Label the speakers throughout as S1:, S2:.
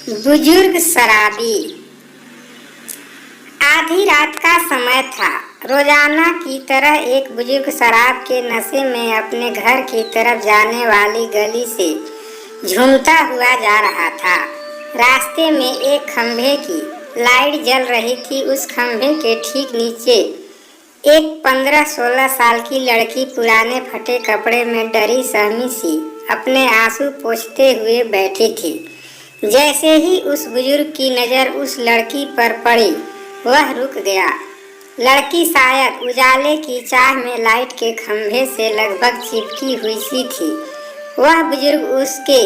S1: बुजुर्ग शराबी। आधी रात का समय था। रोजाना की तरह एक बुजुर्ग शराब के नशे में अपने घर की तरफ जाने वाली गली से झूमता हुआ जा रहा था। रास्ते में एक खंभे की लाइट जल रही थी। उस खंभे के ठीक नीचे एक 15-16 साल की लड़की पुराने फटे कपड़े में डरी सहमी सी अपने आंसू पोंछते हुए बैठी थी। जैसे ही उस बुजुर्ग की नजर उस लड़की पर पड़ी, वह रुक गया। लड़की शायद उजाले की चाह में लाइट के खंभे से लगभग चिपकी हुई सी थी। वह बुजुर्ग उसके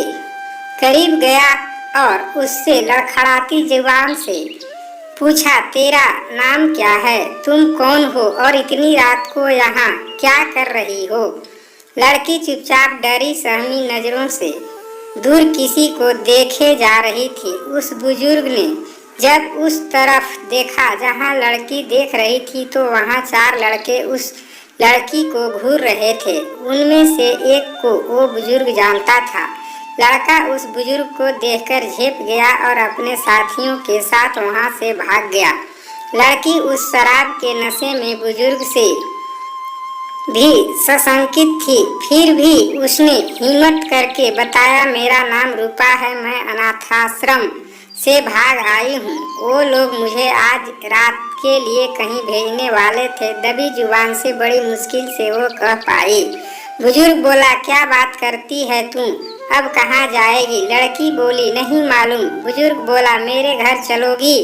S1: करीब गया और उससे लड़खड़ाती जुबान से पूछा, तेरा नाम क्या है? तुम कौन हो और इतनी रात को यहाँ क्या कर रही हो? लड़की चुपचाप डरी सहमी नजरों से दूर किसी को देखे जा रही थी। उस बुजुर्ग ने जब उस तरफ देखा जहां लड़की देख रही थी, तो वहां 4 लड़के उस लड़की को घूर रहे थे। उनमें से एक को वो बुजुर्ग जानता था। लड़का उस बुजुर्ग को देखकर झेप गया और अपने साथियों के साथ वहां से भाग गया। लड़की उस शराब के नशे में बुजुर्ग से भी सशंकित थी, फिर भी उसने हिम्मत करके बताया, मेरा नाम रूपा है, मैं अनाथाश्रम से भाग आई हूँ। वो लोग मुझे आज रात के लिए कहीं भेजने वाले थे। दबी जुबान से बड़ी मुश्किल से वो कह पाई। बुजुर्ग बोला, क्या बात करती है तुम? अब कहाँ जाएगी? लड़की बोली, नहीं मालूम। बुजुर्ग बोला, मेरे घर चलोगी?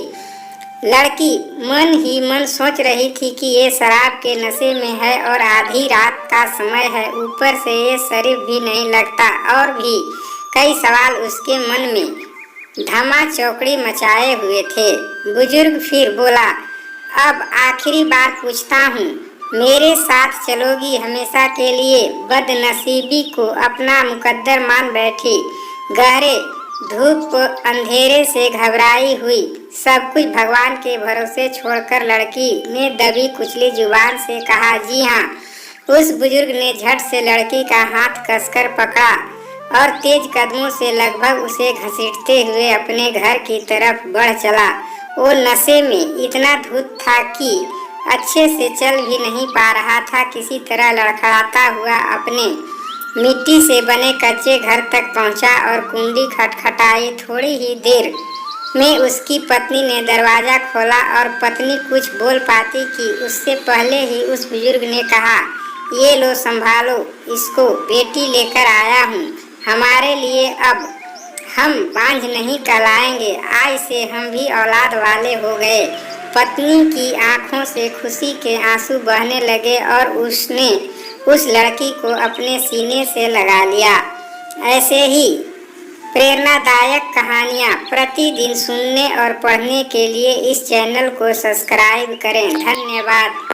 S1: लड़की मन ही मन सोच रही थी कि ये शराब के नशे में है और आधी रात का समय है, ऊपर से ये शरीफ भी नहीं लगता, और भी कई सवाल उसके मन में धमा चौकड़ी मचाए हुए थे। बुजुर्ग फिर बोला, अब आखिरी बार पूछता हूँ, मेरे साथ चलोगी हमेशा के लिए? बदनसीबी को अपना मुकद्दर मान बैठी। गहरे धूप अंधेरे से घबराई हुई सब कुछ भगवान के भरोसे छोड़कर लड़की ने दबी कुचली जुबान से कहा, जी हाँ। उस बुजुर्ग ने झट से लड़की का हाथ कसकर पकड़ा और तेज कदमों से लगभग उसे घसीटते हुए अपने घर की तरफ बढ़ चला। वो नशे में इतना धुत था कि अच्छे से चल भी नहीं पा रहा था। किसी तरह लड़खड़ाता हुआ अपने मिट्टी से बने कच्चे घर तक पहुंचा और कुंडी खटखटाई। थोड़ी ही देर में उसकी पत्नी ने दरवाजा खोला और पत्नी कुछ बोल पाती कि उससे पहले ही उस बुजुर्ग ने कहा, ये लो संभालो इसको, बेटी लेकर आया हूँ हमारे लिए। अब हम बांझ नहीं कहलाएंगे, आज से हम भी औलाद वाले हो गए। पत्नी की आंखों से खुशी के आंसू बहने लगे और उसने उस लड़की को अपने सीने से लगा लिया। ऐसे ही प्रेरणादायक कहानियाँ प्रतिदिन सुनने और पढ़ने के लिए इस चैनल को सब्सक्राइब करें। धन्यवाद।